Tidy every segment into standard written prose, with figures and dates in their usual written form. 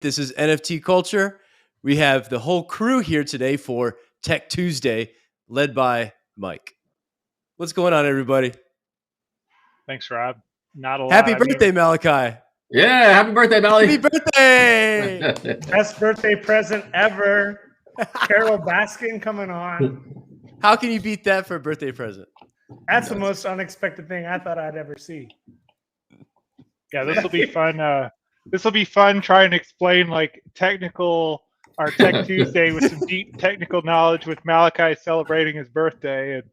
This is NFT Culture. We have the whole crew here today for Tech Tuesday, led by Mike. What's going on, everybody? Thanks, Rob. Not a lot. Happy birthday, Malachi. Yeah, happy birthday, Melly. Happy birthday. Best birthday present ever. Carol Baskin coming on. How can you beat that for a birthday present? That's the most unexpected thing I thought I'd ever see. Yeah, this will be fun. This will be fun trying to explain like our Tech Tuesday with some deep technical knowledge with Malachi celebrating his birthday. And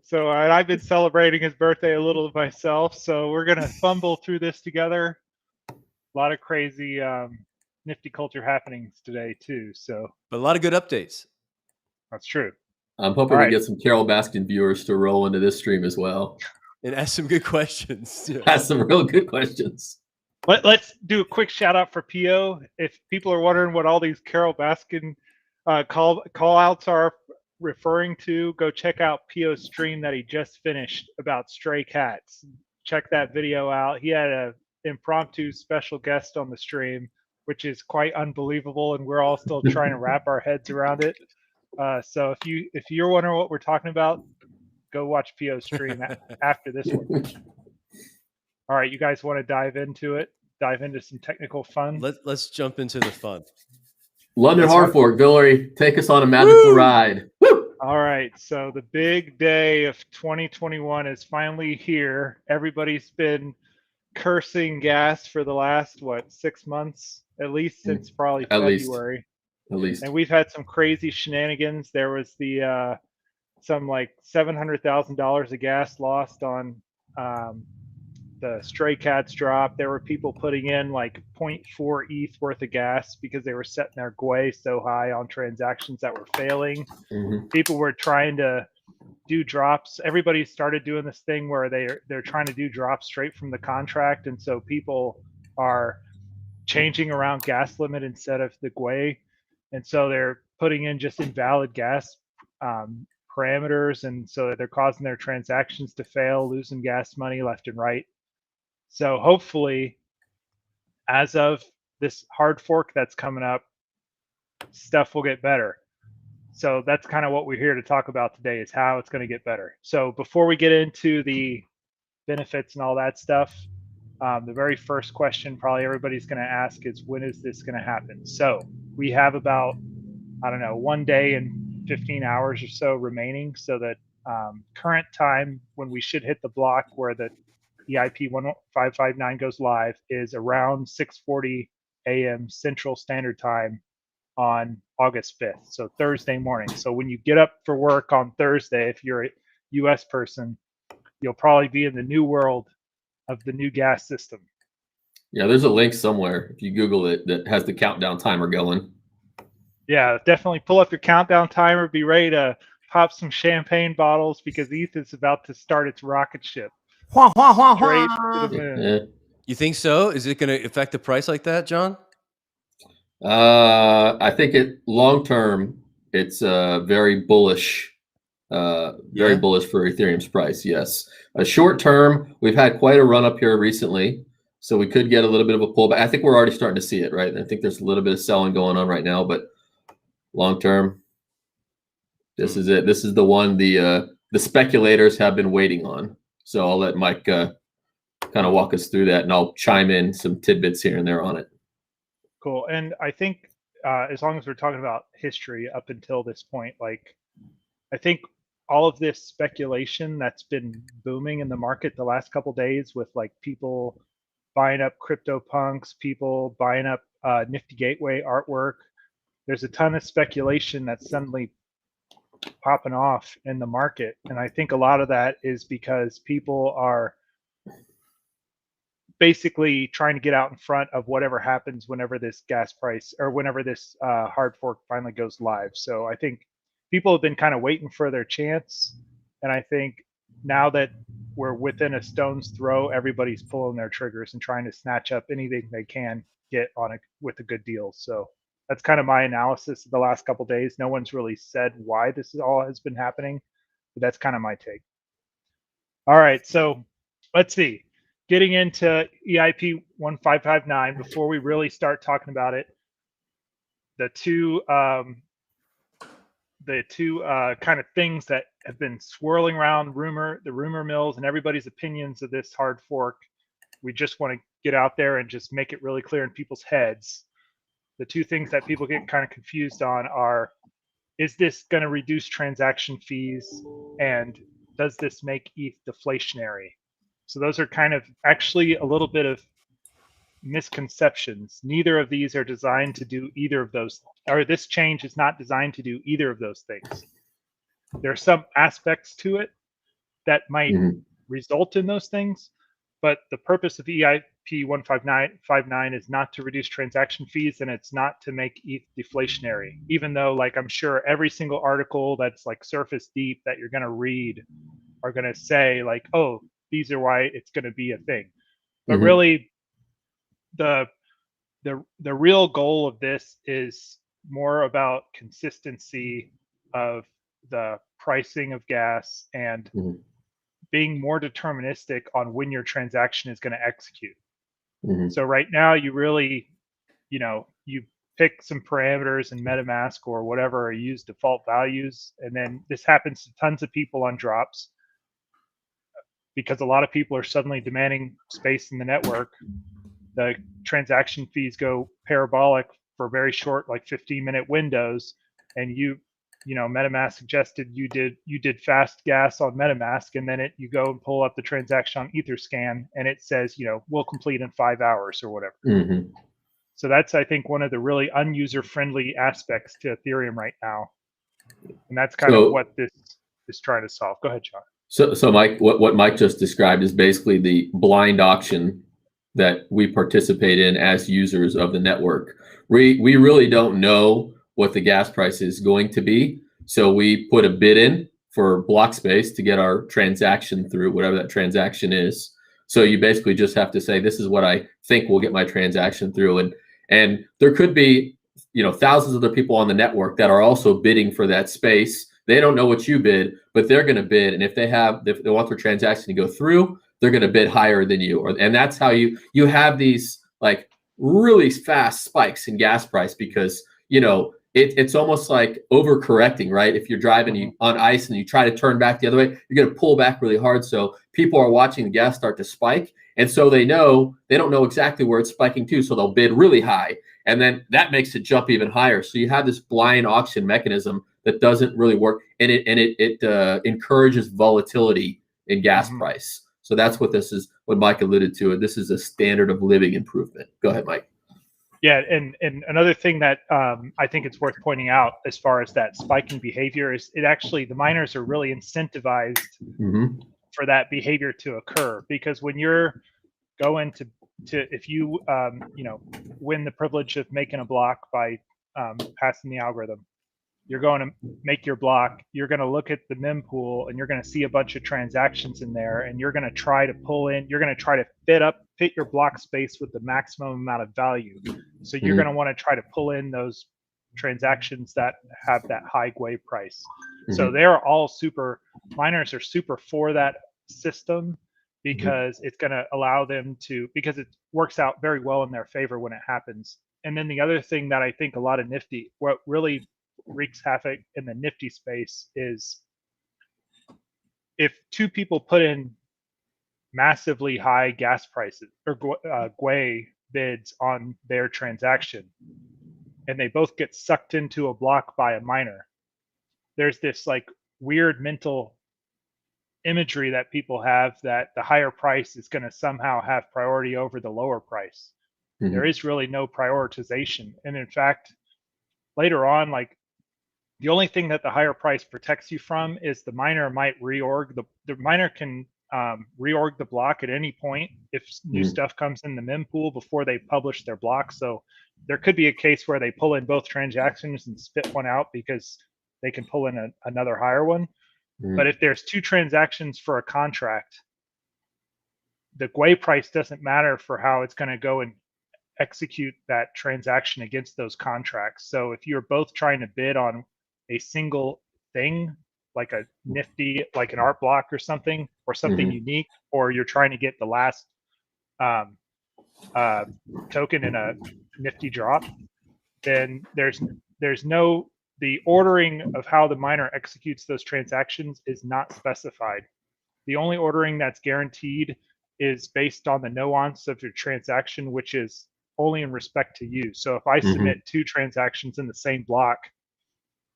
so I've been celebrating his birthday a little myself. So we're going to fumble through this together. A lot of crazy nifty culture happenings today too. But a lot of good updates. That's true. I'm hoping we get some Carol Baskin viewers to roll into this stream as well. And ask some good questions. Ask some real good questions. Let's do a quick shout out for Pio. If people are wondering what all these Carol Baskin call outs are referring to, go check out Pio's stream that he just finished about stray cats. Check that video out. He had an impromptu special guest on the stream, which is quite unbelievable, and we're all still trying to wrap our heads around it. So if you're wondering what we're talking about, go watch Pio's stream after this one. All right, you guys want to dive into some technical fun? Let's jump into the fun. London Hard Fork, Villery, take us on a magical ride. Woo! All right, so the big day of 2021 is finally here. Everybody's been cursing gas for the last, 6 months? At least since probably February. At least. And we've had some crazy shenanigans. There was the some like $700,000 of gas lost on the stray cats drop. There were people putting in like 0.4 ETH worth of gas because they were setting their GUI so high on transactions that were failing. Mm-hmm. People were trying to do drops. Everybody started doing this thing where they're trying to do drops straight from the contract, and so people are changing around gas limit instead of the GUI, and so they're putting in just invalid gas parameters, and so they're causing their transactions to fail, losing gas money left and right. So hopefully, as of this hard fork that's coming up, stuff will get better. So that's kind of what we're here to talk about today, is how it's going to get better. So before we get into the benefits and all that stuff, the very first question probably everybody's going to ask is, when is this going to happen? So we have about, 1 day and 15 hours or so remaining, so that current time when we should hit the block where the EIP 1559 goes live is around 6:40 a.m. Central Standard Time on August 5th, so Thursday morning. So when you get up for work on Thursday, if you're a US person, you'll probably be in the new world of the new gas system. Yeah, there's a link somewhere, if you Google it, that has the countdown timer going. Yeah, definitely pull up your countdown timer. Be ready to pop some champagne bottles because ETH is about to start its rocket ship. Straight to the moon. Yeah. You think so? Is it going to affect the price like that, John? I think long term, it's very bullish. Bullish for Ethereum's price. Yes. Short term, we've had quite a run up here recently, so we could get a little bit of a pullback. I think we're already starting to see it, right? I think there's a little bit of selling going on right now, but long term, this is it. This is the one the speculators have been waiting on. So I'll let Mike kind of walk us through that, and I'll chime in some tidbits here and there on it. Cool. And I think as long as we're talking about history up until this point, I think all of this speculation that's been booming in the market the last couple of days, with people buying up CryptoPunks, people buying up Nifty Gateway artwork, there's a ton of speculation that's suddenly popping off in the market. And I think a lot of that is because people are basically trying to get out in front of whatever happens whenever this gas price, or whenever this hard fork finally goes live. So I think people have been kind of waiting for their chance, and I think now that we're within a stone's throw, everybody's pulling their triggers and trying to snatch up anything they can get on it with a good deal. So that's kind of my analysis of the last couple of days. No one's really said why this all has been happening, but that's kind of my take. All right, so let's see. getting into EIP 1559, before we really start talking about it, the two kind of things that have been swirling around the rumor mills and everybody's opinions of this hard fork, we just want to get out there and just make it really clear in people's heads. The two things that people get kind of confused on are, is this going to reduce transaction fees, and does this make ETH deflationary? So those are kind of actually a little bit of misconceptions. Neither of these are designed to do either of those, or this change is not designed to do either of those things. There are some aspects to it that might result in those things, but the purpose of EIP 1559 is not to reduce transaction fees, and it's not to make ETH deflationary, even though, like, I'm sure every single article that's like surface deep that you're going to read are going to say like, oh, these are why it's going to be a thing. But really, the real goal of this is more about consistency of the pricing of gas and being more deterministic on when your transaction is going to execute. So right now, you really, you pick some parameters in MetaMask or whatever, or use default values, and then this happens to tons of people on drops because a lot of people are suddenly demanding space in the network. The transaction fees go parabolic for very short, like 15-minute windows, and MetaMask suggested you did fast gas on MetaMask, and then you go and pull up the transaction on Etherscan, and it says, we'll complete in 5 hours or whatever. So that's, I think, one of the really unuser-friendly aspects to Ethereum right now, and that's kind of what this is trying to solve. Go ahead, John. So Mike, what Mike just described is basically the blind auction that we participate in as users of the network. We really don't know what the gas price is going to be, so we put a bid in for block space to get our transaction through, whatever that transaction is. So you basically just have to say, this is what I think will get my transaction through, and there could be thousands of other people on the network that are also bidding for that space. They don't know what you bid, but they're going to bid, and if they want their transaction to go through, they're going to bid higher than you, and that's how you have these like really fast spikes in gas price, because it's almost like overcorrecting, right? If you're driving on ice and you try to turn back the other way, you're going to pull back really hard. So people are watching the gas start to spike, and so they don't know exactly where it's spiking to, so they'll bid really high, and then that makes it jump even higher. So you have this blind auction mechanism that doesn't really work, and it encourages volatility in gas price. So that's what this is, what Mike alluded to. This is a standard of living improvement. Go ahead, Mike. Yeah, and another thing that I think it's worth pointing out as far as that spiking behavior is the miners are really incentivized for that behavior to occur, because when you're going to if you win the privilege of making a block by passing the algorithm, you're going to make your block, you're going to look at the mempool, and you're going to see a bunch of transactions in there, and you're going to try to fit your block space with the maximum amount of value. So you're going to want to try to pull in those transactions that have that high GUE price. So they're all miners are super for that system, because it's going to allow them to, because it works out very well in their favor when it happens. And then the other thing that I think a lot of what really wreaks havoc in the Nifty space is if two people put in massively high gas prices or GUE bids on their transaction, and they both get sucked into a block by a miner, there's this like weird mental imagery that people have that the higher price is going to somehow have priority over the lower price. There is really no prioritization. And in fact, later on, like, the only thing that the higher price protects you from is the miner might reorg. The miner can reorg the block at any point if new stuff comes in the mempool before they publish their block. So there could be a case where they pull in both transactions and spit one out because they can pull in another higher one. But if there's two transactions for a contract, the GUE price doesn't matter for how it's going to go and execute that transaction against those contracts. So if you're both trying to bid on a single thing, like a Nifty, like an art block or something unique, or you're trying to get the last token in a Nifty drop, then there's no, the ordering of how the miner executes those transactions is not specified. The only ordering that's guaranteed is based on the nuance of your transaction, which is only in respect to you. So if I submit 2 transactions in the same block,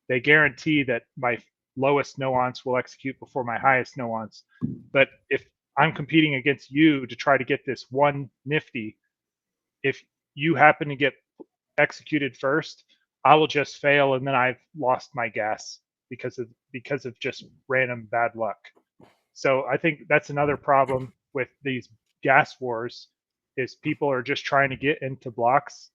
they guarantee that my lowest nuance will execute before my highest nuance. But if I'm competing against you to try to get this one Nifty, if you happen to get executed first, I will just fail, and then I've lost my gas because of just random bad luck. So I think that's another problem with these gas wars, is people are just trying to get into blocks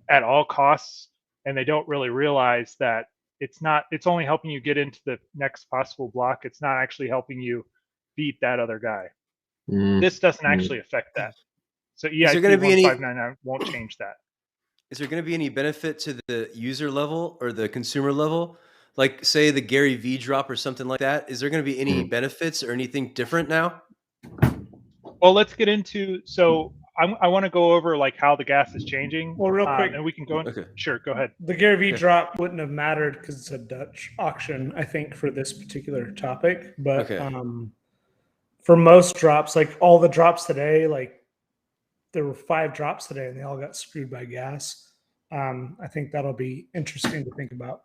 at all costs, and they don't really realize that it's only helping you get into the next possible block. It's not actually helping you beat that other guy. This doesn't actually affect that. So EIP 1599 won't change that. Is there going to be any benefit to the user level or the consumer level? Like, say, the Gary V drop or something like that? Is there going to be any benefits or anything different now? Well, let's get into, so I want to go over like how the gas is changing. Well, real quick, and we can go. Sure, go ahead. The Gary V drop wouldn't have mattered because it's a Dutch auction, I think, for this particular topic. But for most drops, like all the drops today, like there were 5 drops today, and they all got screwed by gas. I think that'll be interesting to think about.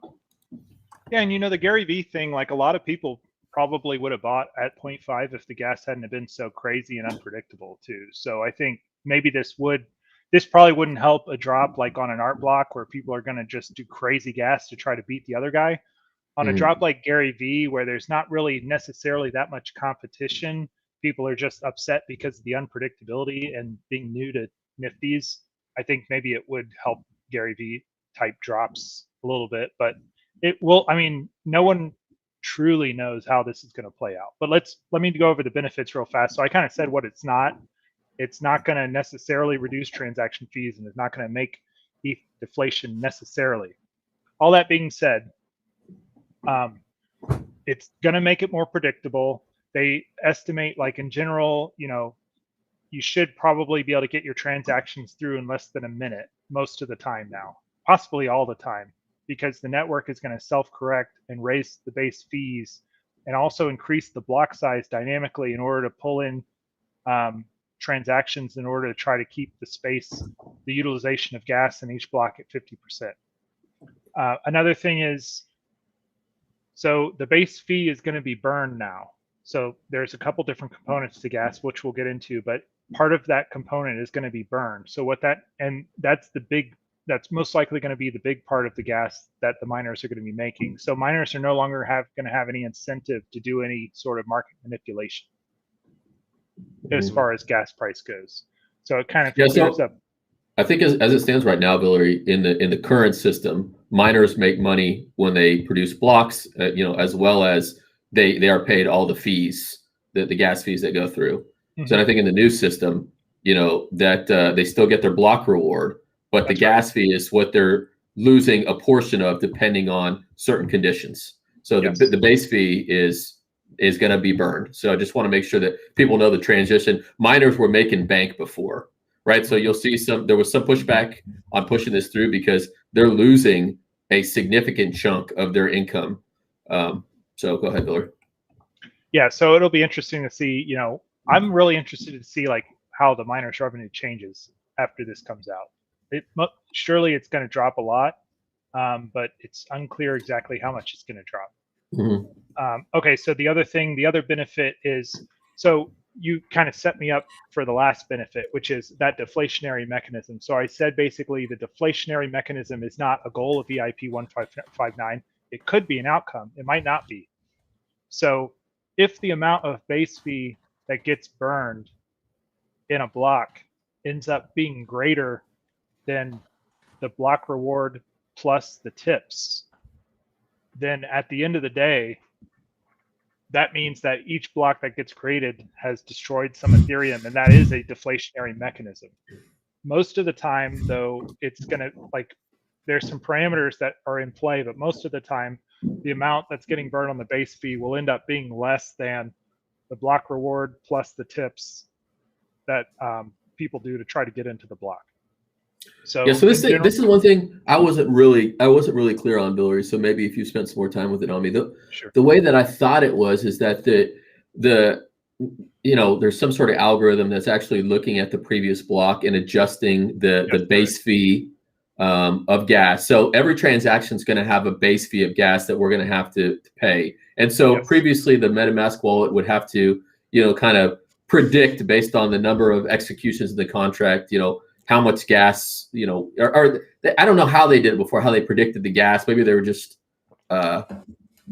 Yeah, and the Gary V thing, like a lot of people probably would have bought at 0.5 if the gas hadn't been so crazy and unpredictable too. So I think maybe this probably wouldn't help a drop like on an art block where people are going to just do crazy gas to try to beat the other guy. On a drop like Gary V, where there's not really necessarily that much competition, people are just upset because of the unpredictability and being new to Nifties. I think maybe it would help Gary V type drops a little bit, but it will, no one truly knows how this is going to play out. But let me go over the benefits real fast. So I kind of said what it's not. It's not going to necessarily reduce transaction fees, and it's not going to make ETH deflation necessarily. All that being said, it's going to make it more predictable. They estimate, like in general, you should probably be able to get your transactions through in less than a minute most of the time now, possibly all the time, because the network is going to self-correct and raise the base fees and also increase the block size dynamically in order to pull in transactions in order to try to keep the utilization of gas in each block at 50%. Another thing is, so the base fee is going to be burned now. So there's a couple different components to gas, which we'll get into, but part of that component is going to be burned. So that's most likely going to be the big part of the gas that the miners are going to be making. So miners are no longer going to have any incentive to do any sort of market manipulation as far as gas price goes. So it kind of clears up. I think as it stands right now, Billy, in the current system, miners make money when they produce blocks, as well as they are paid all the fees, the gas fees that go through. So I think in the new system, that they still get their block reward, but the gas fee is what they're losing a portion of depending on certain conditions. So the base fee is going to be burned. So I just want to make sure that people know the transition. Miners were making bank before, right? So you'll see there was some pushback on pushing this through because they're losing a significant chunk of their income. So go ahead, Billy. Yeah, so it'll be interesting to see, I'm really interested to see like how the miners' revenue changes after this comes out. Surely it's going to drop a lot, but it's unclear exactly how much it's going to drop. Okay, so the other benefit is, so you kind of set me up for the last benefit, which is that deflationary mechanism. So I said basically the deflationary mechanism is not a goal of EIP 1559. It could be an outcome. It might not be. So if the amount of base fee that gets burned in a block ends up being greater than the block reward plus the tips, then at the end of the day, that means that each block that gets created has destroyed some Ethereum, and that is a deflationary mechanism. Most of the time, though, it's going to, like, there's some parameters that are in play, but most of the time, the amount that's getting burned on the base fee will end up being less than the block reward plus the tips that people do to try to get into the block. So yeah, so this is one thing I wasn't really clear on, Billary. So maybe if you spent some more time with it on me, the way that I thought it was is that the there's some sort of algorithm that's actually looking at the previous block and adjusting the base fee of gas. So every transaction is going to have a base fee of gas that we're going to have to pay. And so previously the MetaMask wallet would have to, kind of predict based on the number of executions of the contract, how much gas, or I don't know how they did it before, how they predicted the gas. Maybe they were just, you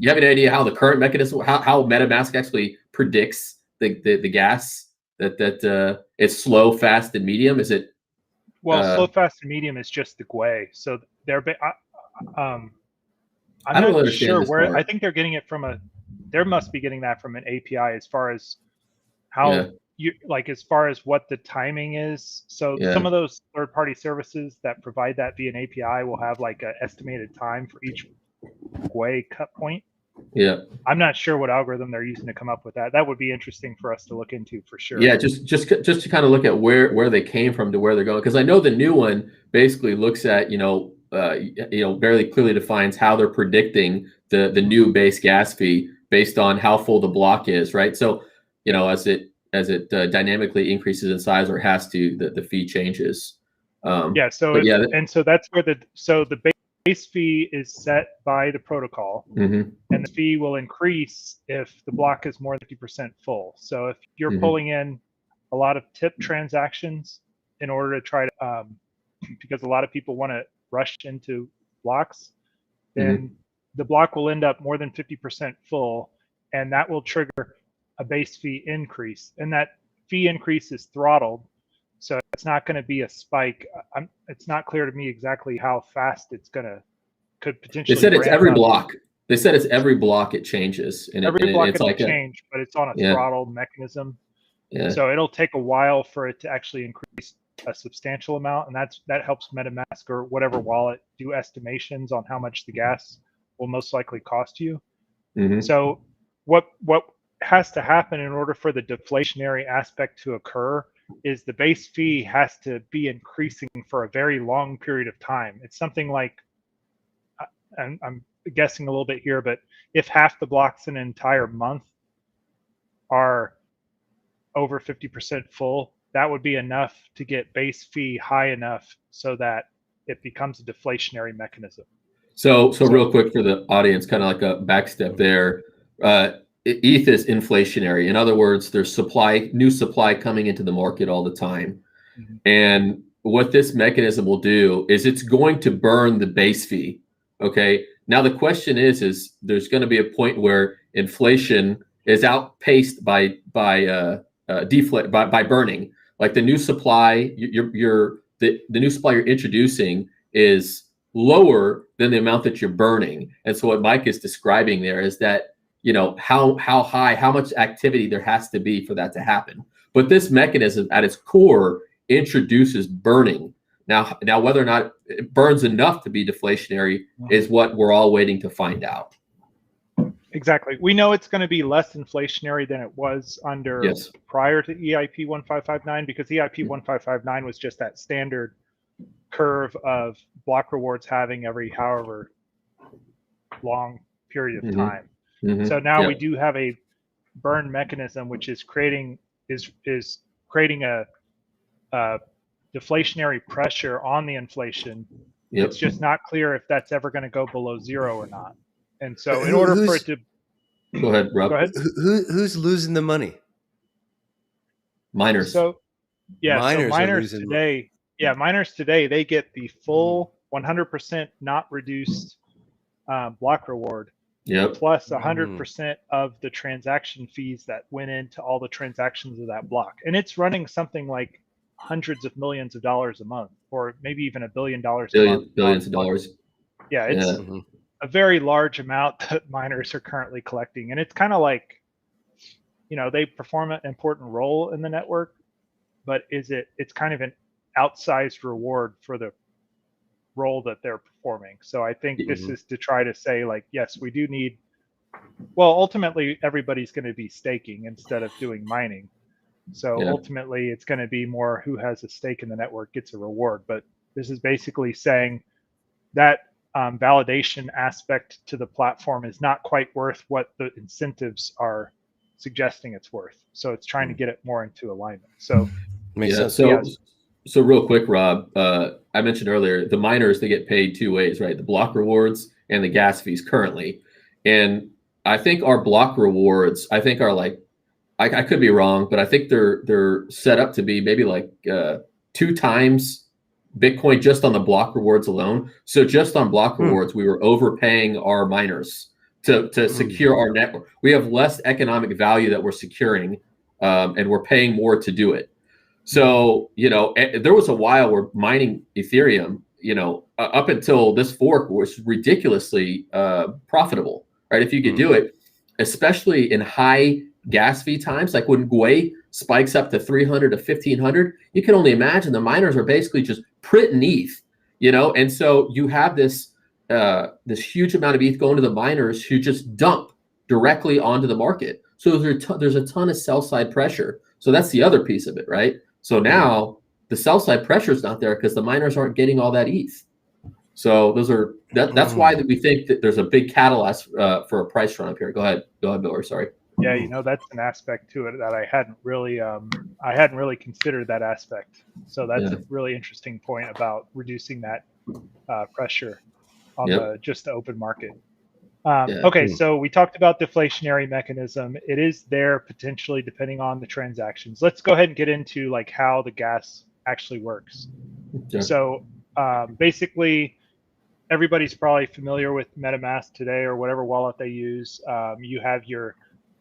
have any idea how the current mechanism, how MetaMask actually predicts the gas that it's slow, fast, and medium? Is it? Well, slow, fast, and medium is just the GUI. So they're, I'm not really sure where. Part. I think they're getting it from they must be getting that from an API as far as how as far as what the timing is. So some of those third-party services that provide that via an API will have like an estimated time for each GUI cut point. Yeah, I'm not sure what algorithm they're using to come up with that. That would be interesting for us to look into for sure. Yeah, just to kind of look at where they came from to where they're going, because I know the new one basically looks at very clearly defines how they're predicting the new base gas fee based on how full the block is, right? So as it dynamically increases in size or has to, the fee changes. So that's where the base fee is set by the protocol, and the fee will increase if the block is more than 50% full. So if you're pulling in a lot of tip transactions in order to try to, because a lot of people want to rush into blocks, then the block will end up more than 50% full, and that will trigger a base fee increase. And that fee increase is throttled. So it's not going to be a spike. It's not clear to me exactly how fast it's could potentially. They said it's every block. They said it's every block it changes. And every block it'll change, but it's on a throttled mechanism. Yeah. So it'll take a while for it to actually increase a substantial amount, and that helps MetaMask or whatever wallet do estimations on how much the gas will most likely cost you. So what has to happen in order for the deflationary aspect to occur is the base fee has to be increasing for a very long period of time. It's something like, I'm guessing a little bit here, but if half the blocks in an entire month are over 50% full, that would be enough to get base fee high enough so that it becomes a deflationary mechanism. So real quick for the audience, kind of like a backstep there. ETH is inflationary. In other words, there's new supply coming into the market all the time. And what this mechanism will do is it's going to burn the base fee. Okay. Now the question is there's going to be a point where inflation is outpaced by burning. Like the new supply, the new supply you're introducing is lower than the amount that you're burning. And so what Mike is describing there is that how much activity there has to be for that to happen. But this mechanism at its core introduces burning. Now whether or not it burns enough to be deflationary is what we're all waiting to find out. Exactly. We know it's going to be less inflationary than it was under prior to EIP 1559, because EIP 1559 was just that standard curve of block rewards having every however long period of time. So now we do have a burn mechanism, which is creating a deflationary pressure on the inflation. It's just not clear if that's ever going to go below zero or not. And so in order for it to go ahead, Rob. Go ahead. Who's losing the money? Miners. So miners today, miners today, they get the full 100% not reduced block reward. Plus 100% of the transaction fees that went into all the transactions of that block. And it's running something like hundreds of millions of dollars a month, or maybe even $1 billion a month. Billions of dollars. Yeah, it's a very large amount that miners are currently collecting. And it's kind of like, they perform an important role in the network, but it's kind of an outsized reward for the role that they're performing. So I think this is to try to say, like, yes, we do need, ultimately everybody's going to be staking instead of doing mining. So ultimately, it's going to be more who has a stake in the network gets a reward. But this is basically saying that validation aspect to the platform is not quite worth what the incentives are suggesting it's worth. So it's trying to get it more into alignment. So makes sense. So real quick, Rob, I mentioned earlier the miners, they get paid two ways, right? The block rewards and the gas fees currently. And I think our block rewards, I think are like, I could be wrong, but I think they're set up to be maybe like 2 times Bitcoin just on the block rewards alone. So just on block rewards, we were overpaying our miners to secure our network. We have less economic value that we're securing, and we're paying more to do it. So, you know, there was a while where mining Ethereum, you know, up until this fork was ridiculously profitable, right? If you could do it, especially in high gas fee times, like when Gwei spikes up to 300 to 1500, you can only imagine the miners are basically just printing ETH, you know? And so you have this huge amount of ETH going to the miners who just dump directly onto the market. So there's a ton of sell side pressure. So that's the other piece of it, right? So now the sell side pressure is not there because the miners aren't getting all that ETH. So that's why we think that there's a big catalyst for a price run up here. Go ahead, Miller. Sorry. Yeah, you know, that's an aspect to it that I hadn't really considered that aspect. So that's a really interesting point about reducing that pressure on just the open market. Okay, so we talked about deflationary mechanism. It is there potentially depending on the transactions. Let's go ahead and get into like how the gas actually works. So basically, everybody's probably familiar with MetaMask today or whatever wallet they use. You have your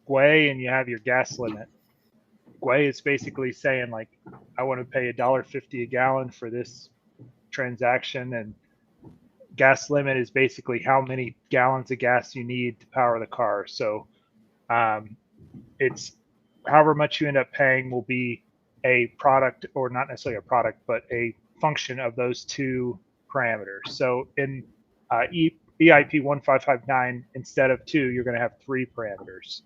Gwei and you have your gas limit. Gwei is basically saying like, I want to pay $1.50 a gallon for this transaction, and gas limit is basically how many gallons of gas you need to power the car. So it's however much you end up paying will be a product, or not necessarily a product, but a function of those two parameters. So in EIP 1559, instead of 2, you're going to have 3 parameters.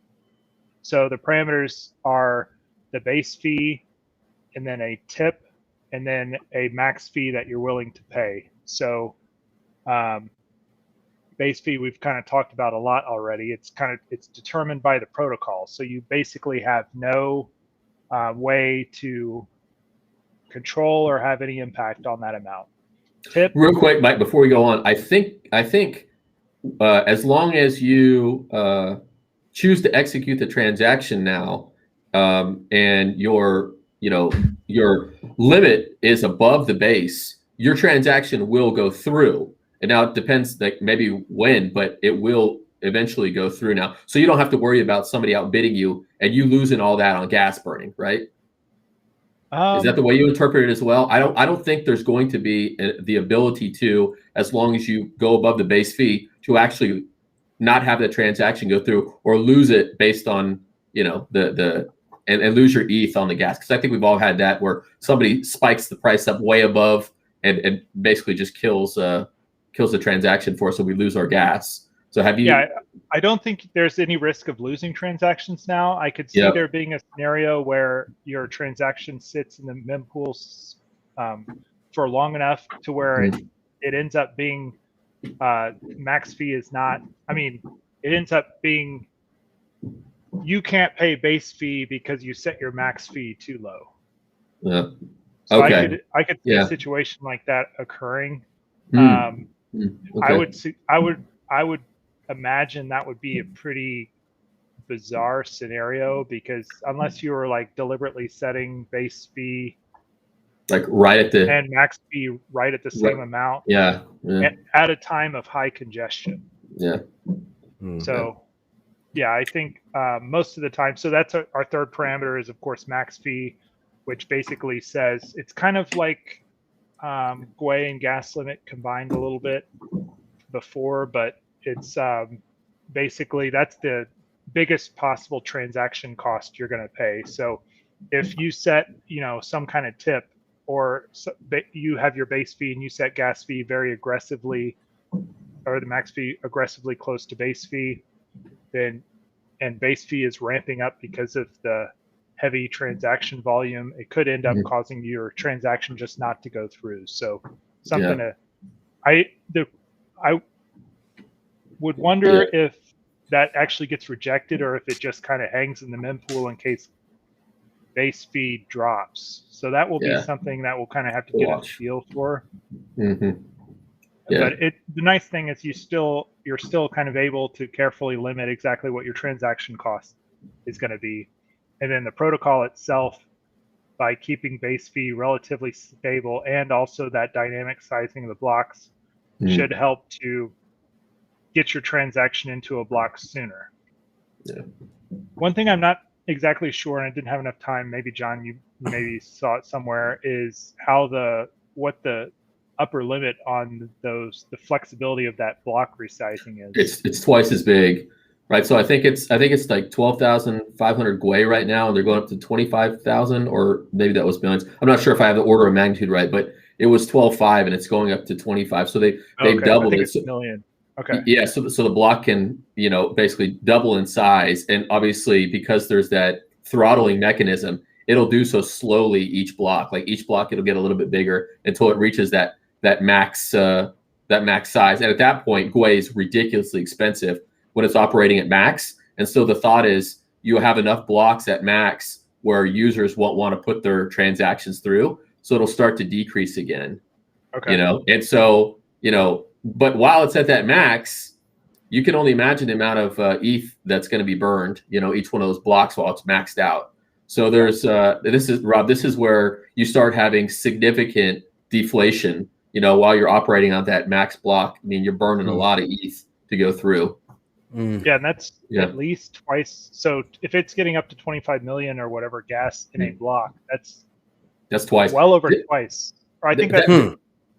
So the parameters are the base fee, and then a tip, and then a max fee that you're willing to pay. So base fee we've kind of talked about a lot already. It's determined by the protocol. So you basically have no way to control or have any impact on that amount. Tip. Real quick, Mike, before we go on, I think as long as you choose to execute the transaction now, and your limit is above the base, your transaction will go through. And now it depends, like maybe when, but it will eventually go through now. So you don't have to worry about somebody outbidding you and you losing all that on gas burning, right? Is that the way you interpret it as well? I don't think there's going to be the ability to, as long as you go above the base fee, to actually not have the transaction go through or lose it based on, you know, and lose your ETH on the gas. Because I think we've all had that where somebody spikes the price up way above and basically just kills the transaction for us, so we lose our gas. So have you? Yeah, I don't think there's any risk of losing transactions now. I could see there being a scenario where your transaction sits in the mempools for long enough to where it ends up being max fee is not. I mean, it ends up being you can't pay base fee because you set your max fee too low. Yeah. So okay. I could see a situation like that occurring. Okay. I would imagine that would be a pretty bizarre scenario, because unless you were like deliberately setting base fee like right at the and max fee right at the same amount, at a time of high congestion. So I think most of the time, so that's our third parameter is of course max fee, which basically says it's kind of like Gwei and gas limit combined a little bit before, but it's basically that's the biggest possible transaction cost you're going to pay. So if you set, you know, some kind of tip, or you have your base fee and you set gas fee very aggressively, or the max fee aggressively close to base fee, then and base fee is ramping up because of the heavy transaction volume, it could end up Mhm. causing your transaction just not to go through. So something Yeah. I would wonder if that actually gets rejected or if it just kind of hangs in the mempool in case base fee drops. So that will be Yeah. something that we'll kind of have to To get a watch. feel for. Mhm. Yeah. But the nice thing is you're still kind of able to carefully limit exactly what your transaction cost is going to be. And then the protocol itself, by keeping base fee relatively stable and also that dynamic sizing of the blocks, should help to get your transaction into a block sooner. Yeah. One thing I'm not exactly sure, and I didn't have enough time, maybe John, you maybe saw it somewhere, is what the upper limit on the flexibility of that block resizing is. It's twice as big, right? So I think it's like 12,500 Gwei right now, and they're going up to 25,000, or maybe that was millions. I'm not sure if I have the order of magnitude right, but it was 12.5 and it's going up to 25. So they've doubled I think it. it's a million. Okay. Yeah, so the block can, basically double in size, and obviously because there's that throttling mechanism, it'll do so slowly each block. Like each block, it'll get a little bit bigger until it reaches that max size. And at that point, Gwei is ridiculously expensive when it's operating at max. And so the thought is you have enough blocks at max where users won't want to put their transactions through, so it'll start to decrease again. Okay. And so but while it's at that max, you can only imagine the amount of ETH that's going to be burned, each one of those blocks while it's maxed out. So there's this is where you start having significant deflation, while you're operating on that max block. I mean, you're burning a lot of ETH to go through. Yeah, and that's at least twice. So if it's getting up to 25 million or whatever gas in a block, that's twice. Well over twice. Or I think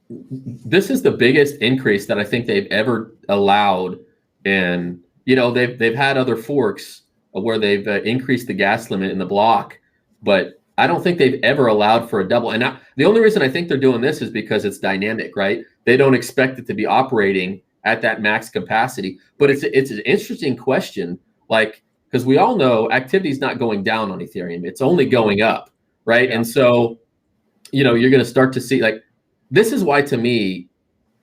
this is the biggest increase that I think they've ever allowed. And they've had other forks where they've increased the gas limit in the block, but I don't think they've ever allowed for a double. And the only reason I think they're doing this is because it's dynamic, right? They don't expect it to be operating at that max capacity. But it's an interesting question, like, because we all know activity is not going down on Ethereum; it's only going up, right? Yeah. And so, you're going to start to see, like, this is why, to me,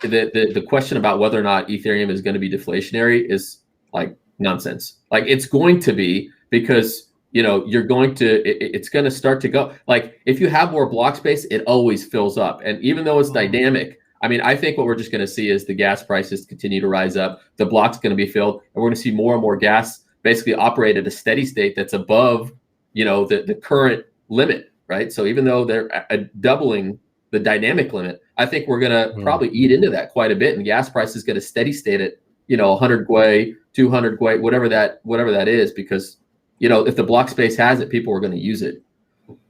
the question about whether or not Ethereum is going to be deflationary is like nonsense. Like, it's going to be, because it's going to start to go. Like, if you have more block space, it always fills up. And even though it's dynamic, I mean, I think what we're just going to see is the gas prices continue to rise up. The block's going to be filled, and we're going to see more and more gas basically operate at a steady state that's above, the current limit, right? So even though they're doubling the dynamic limit, I think we're going to probably eat into that quite a bit, and gas price is going to steady state at 100 Gwei, 200 Gwei, whatever that is, because if the block space has it, people are going to use it.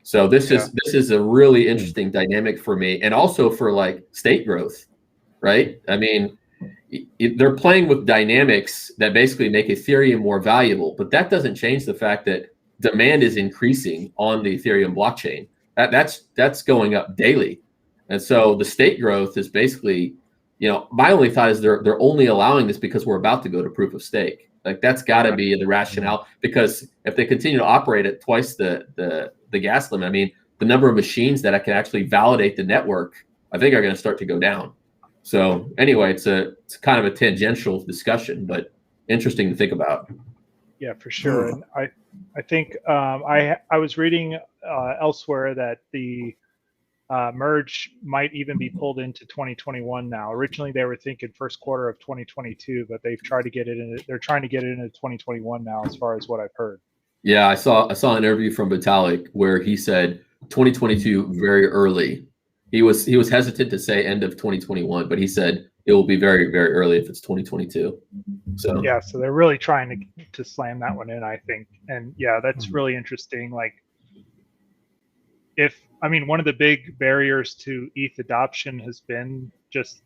So this is a really interesting dynamic for me, and also for like state growth, right? I mean, they're playing with dynamics that basically make Ethereum more valuable, but that doesn't change the fact that demand is increasing on the Ethereum blockchain. That's going up daily. And so the state growth is basically, my only thought is they're only allowing this because we're about to go to proof of stake. Like, that's got to be the rationale, because if they continue to operate at twice the gas limit, I mean, the number of machines that can actually validate the network, I think, are going to start to go down. So anyway, it's kind of a tangential discussion, but interesting to think about. Yeah, for sure. And I think I was reading elsewhere that the merge might even be pulled into 2021 now. Originally, they were thinking first quarter of 2022, but they've tried to get it in. They're trying to get it into 2021 now, as far as what I've heard. Yeah, I saw an interview from Vitalik where he said 2022 very early. He was hesitant to say end of 2021, but he said it will be very, very early if it's 2022. So yeah, so they're really trying to slam that one in, I think. And yeah, that's really interesting. Like, one of the big barriers to ETH adoption has been just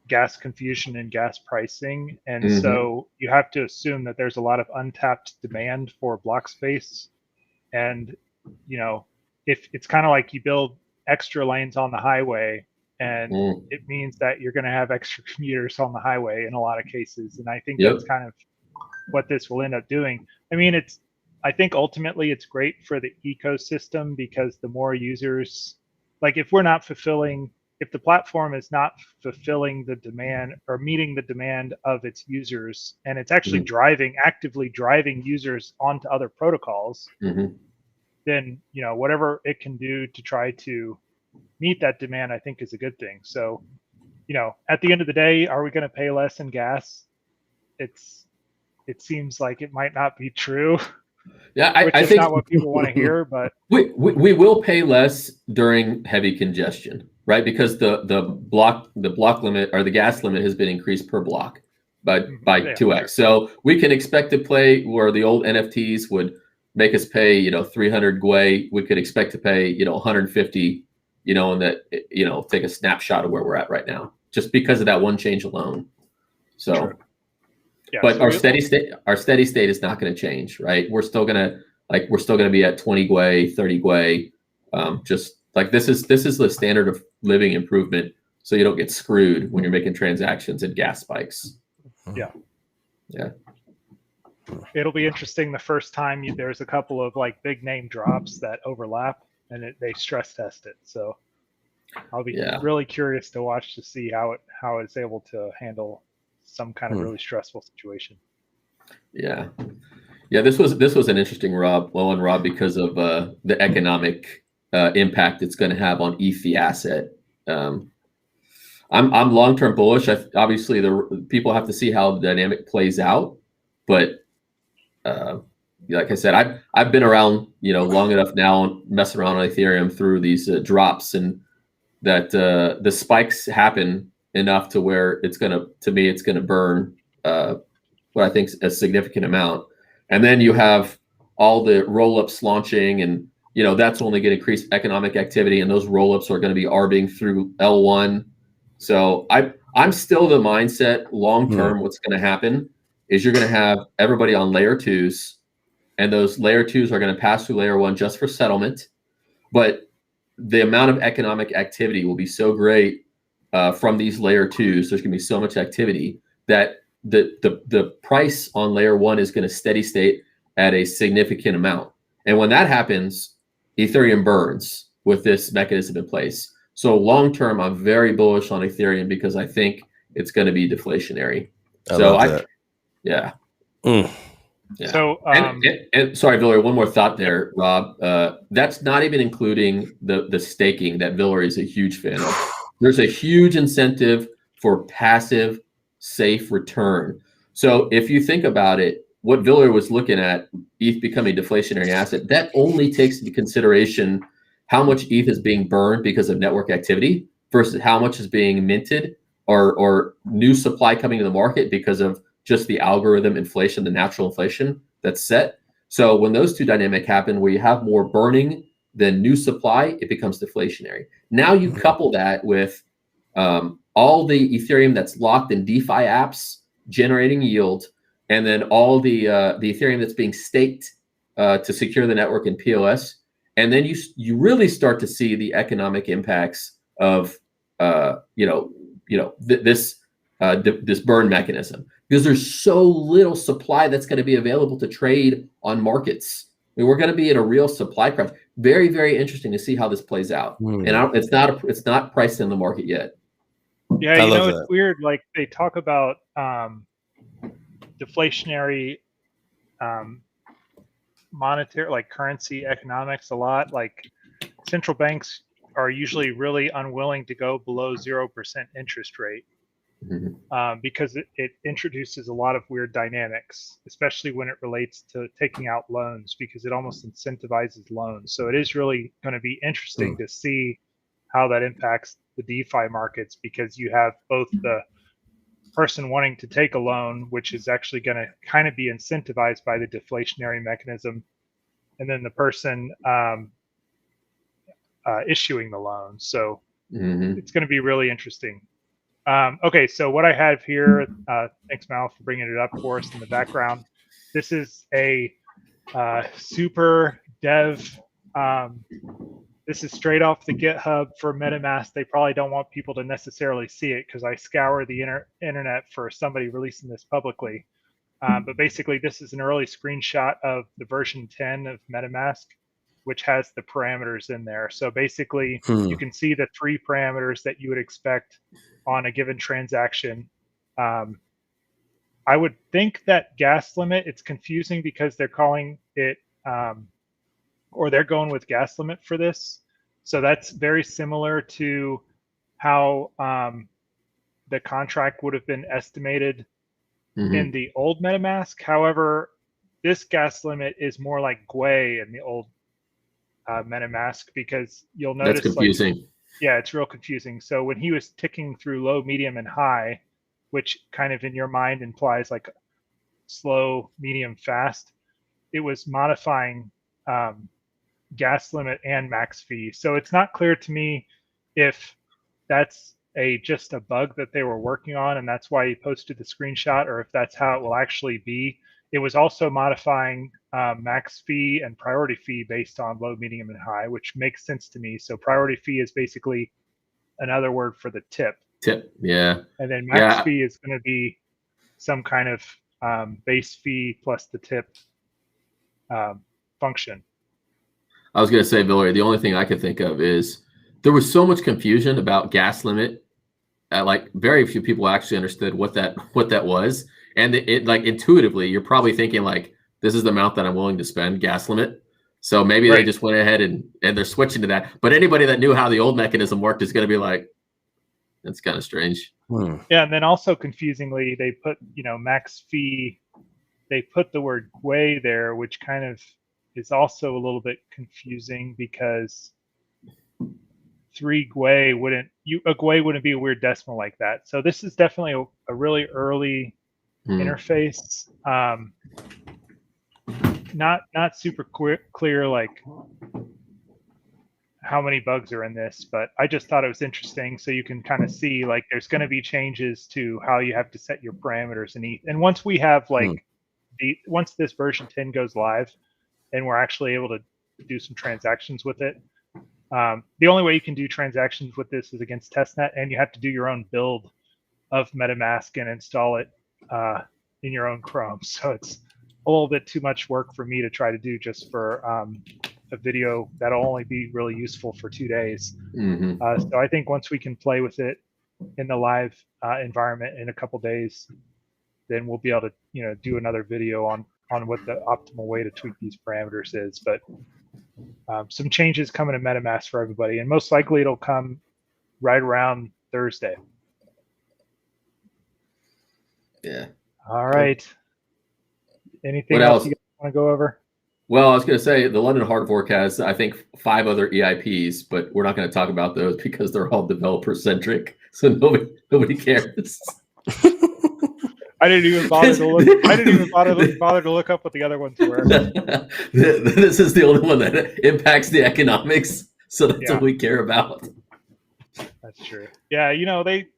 gas confusion and gas pricing. And so you have to assume that there's a lot of untapped demand for block space. And, if it's kind of like you build extra lanes on the highway, and it means that you're going to have extra commuters on the highway in a lot of cases. And I think that's kind of what this will end up doing. I mean, I think ultimately it's great for the ecosystem because the more users, like if we're not fulfilling, if the platform is not fulfilling the demand or meeting the demand of its users, and it's actually actively driving users onto other protocols, then, you know, whatever it can do to try to meet that demand, I think is a good thing. So, you know, at the end of the day, are we going to pay less in gas? It seems like it might not be true. Yeah, which I is think not what people want to hear, but we will pay less during heavy congestion, right? Because the block limit or the gas limit has been increased per block by yeah, 2x. sure. So we can expect to play where the old NFTs would make us pay, you know, 300 gwei. We could expect to pay, you know, 150, you know, and that, you know, take a snapshot of where we're at right now, just because of that one change alone. So. Sure. Yeah, but so our steady state is not going to change, right? We're still gonna be at 20 gwei, 30 gwei. Just like this is the standard of living improvement, so you don't get screwed when you're making transactions and gas spikes. Yeah. Yeah. It'll be interesting the first time there's a couple of like big name drops that overlap and they stress test it. So I'll be really curious to watch to see how it's able to handle some kind of really stressful situation. Yeah. This was an interesting Rob, because of the economic impact it's going to have on ETH the asset. I'm long term bullish. Obviously, the people have to see how the dynamic plays out, but like I said, I've been around, you know, long enough now, messing around on Ethereum through these drops, and that the spikes happen enough to where it's gonna burn what I think is a significant amount. And then you have all the roll-ups launching, and you know that's only going to increase economic activity, and those roll-ups are going to be arbing through L1. So I'm still the mindset long term. What's going to happen is you're going to have everybody on layer 2s, and those layer 2s are going to pass through layer 1 just for settlement. But the amount of economic activity will be so great from these layer 2s. There's going to be so much activity that the price on layer 1 is going to steady state at a significant amount. And when that happens, Ethereum burns with this mechanism in place. So long term, I'm very bullish on Ethereum because I think it's going to be deflationary. Yeah. So, and sorry, Villery, one more thought there, Rob. That's not even including the staking that Villery is a huge fan of. There's a huge incentive for passive, safe return. So if you think about it, what Villery was looking at, ETH becoming a deflationary asset, that only takes into consideration how much ETH is being burned because of network activity versus how much is being minted or new supply coming to the market because of just the algorithm inflation, the natural inflation that's set. So when those two dynamics happen, where you have more burning than new supply, it becomes deflationary. Now you couple that with all the Ethereum that's locked in DeFi apps generating yield, and then all the Ethereum that's being staked to secure the network in POS, and then you really start to see the economic impacts of this burn mechanism, because there's so little supply that's going to be available to trade on markets. I mean, we're going to be in a real supply crunch. Very, very interesting to see how this plays out. And it's not priced in the market yet. Yeah, you know, it's weird. Like they talk about deflationary monetary, like currency economics a lot. Like central banks are usually really unwilling to go below 0% interest rate. Because it introduces a lot of weird dynamics, especially when it relates to taking out loans, because it almost incentivizes loans. So it is really going to be interesting to see how that impacts the DeFi markets, because you have both the person wanting to take a loan, which is actually going to kind of be incentivized by the deflationary mechanism, and then the person issuing the loan. So it's going to be really interesting. Okay, so what I have here, thanks Mal for bringing it up for us in the background. This is a super dev. This is straight off the GitHub for MetaMask. They probably don't want people to necessarily see it because I scour the internet for somebody releasing this publicly. But basically, this is an early screenshot of the version 10 of MetaMask, which has the parameters in there. So basically, you can see the 3 parameters that you would expect on a given transaction. I would think that gas limit, it's confusing because they're calling it, or they're going with gas limit for this. So that's very similar to how the contract would have been estimated in the old MetaMask. However, this gas limit is more like Gwei in the old MetaMask, because you'll notice, that's confusing. like, yeah, it's real confusing. So when he was ticking through low, medium, and high, which kind of in your mind implies like slow, medium, fast, it was modifying gas limit and max fee. So it's not clear to me if that's just a bug that they were working on and that's why he posted the screenshot, or if that's how it will actually be. It was also modifying max fee and priority fee based on low, medium, and high, which makes sense to me. So priority fee is basically another word for the tip. Tip, yeah. And then max fee is going to be some kind of base fee plus the tip function. I was going to say, Villery, the only thing I could think of is there was so much confusion about gas limit. Like very few people actually understood what that was. And it like intuitively, you're probably thinking like, this is the amount that I'm willing to spend, gas limit. So maybe they just went ahead and they're switching to that. But anybody that knew how the old mechanism worked is going to be like, that's kind of strange. Yeah, and then also confusingly, they put, max fee, they put the word Gwei there, which kind of is also a little bit confusing because 3 Gwei wouldn't be a weird decimal like that. So this is definitely a really early interface. Not super clear like how many bugs are in this, but I just thought it was interesting. So you can kind of see like there's going to be changes to how you have to set your parameters in ETH. And once we have like once this version 10 goes live and we're actually able to do some transactions with it, the only way you can do transactions with this is against testnet, and you have to do your own build of MetaMask and install it in your own Chrome. So it's a little bit too much work for me to try to do just for a video that'll only be really useful for 2 days. So I think once we can play with it in the live environment in a couple days, then we'll be able to do another video on what the optimal way to tweak these parameters is. But some changes coming to MetaMask for everybody, and most likely it'll come right around Thursday. Yeah. All right. Anything else you want to go over? Well, I was going to say the London Hard Fork has, I think, 5 other EIPs, but we're not going to talk about those because they're all developer centric, so nobody cares. I didn't even bother to look. I didn't even bother to look up what the other ones were. This is the only one that impacts the economics, so that's what we care about. That's true. Yeah,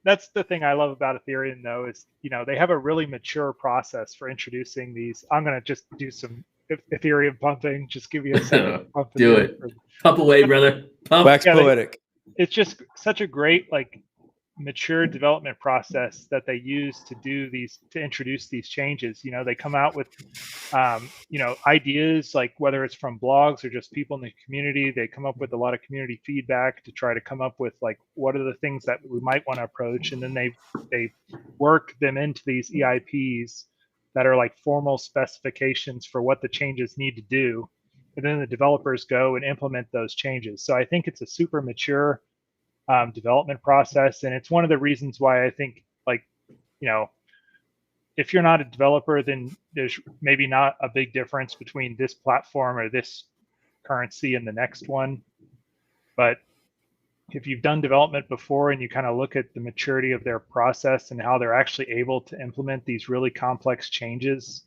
that's the thing I love about Ethereum, though, is they have a really mature process for introducing these. I'm gonna just do some Ethereum pumping. Just give you a second. Do it. Pump away, brother. Pump. Wax poetic. It's just such a great mature development process that they use to introduce these changes. They come out with ideas, like whether it's from blogs or just people in the community. They come up with a lot of community feedback to try to come up with like what are the things that we might want to approach, and then they work them into these EIPs that are like formal specifications for what the changes need to do, and then the developers go and implement those changes. So I think it's a super mature development process, and it's one of the reasons why I think if you're not a developer, then there's maybe not a big difference between this platform or this currency and the next one. But if you've done development before and you kind of look at the maturity of their process and how they're actually able to implement these really complex changes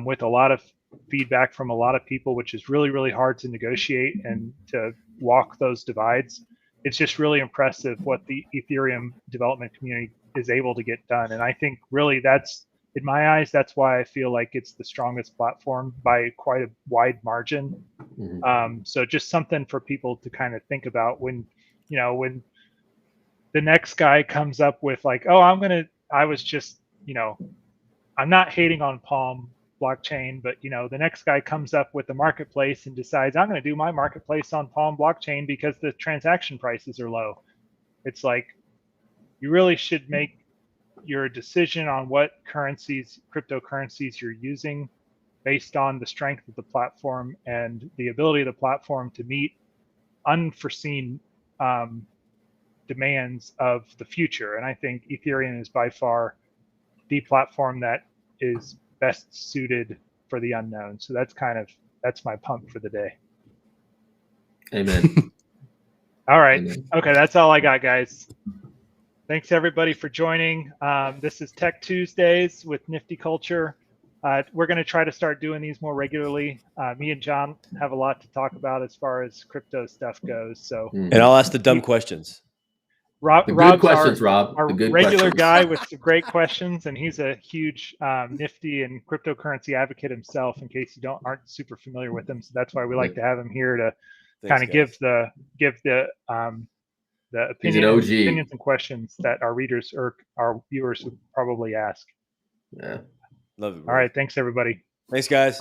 with a lot of feedback from a lot of people, which is really, really hard to negotiate and to walk those divides, it's just really impressive what the Ethereum development community is able to get done. And I think really that's, in my eyes, that's why I feel like it's the strongest platform by quite a wide margin. So just something for people to kind of think about when the next guy comes up with like, oh, I was just, I'm not hating on Palm blockchain, but you know, the next guy comes up with a marketplace and decides I'm going to do my marketplace on Palm blockchain because the transaction prices are low. It's like you really should make your decision on what currencies, cryptocurrencies you're using based on the strength of the platform and the ability of the platform to meet unforeseen demands of the future. And I think Ethereum is by far the platform that is best suited for the unknown. So that's my pump for the day. Amen. All right. Amen. Okay, that's all I got, guys. Thanks everybody for joining. This is Tech Tuesdays with Nifty Culture. We're going to try to start doing these more regularly. Me and John have a lot to talk about as far as crypto stuff goes. So, and I'll ask the dumb questions. Rob's questions, our good regular questions. guy with some great questions, and he's a huge Nifty and cryptocurrency advocate himself. In case you aren't super familiar with him, so that's why we like to have him here to kind of give the opinions and questions that our readers or our viewers would probably ask. Yeah, love it. Bro. All right, thanks everybody. Thanks, guys.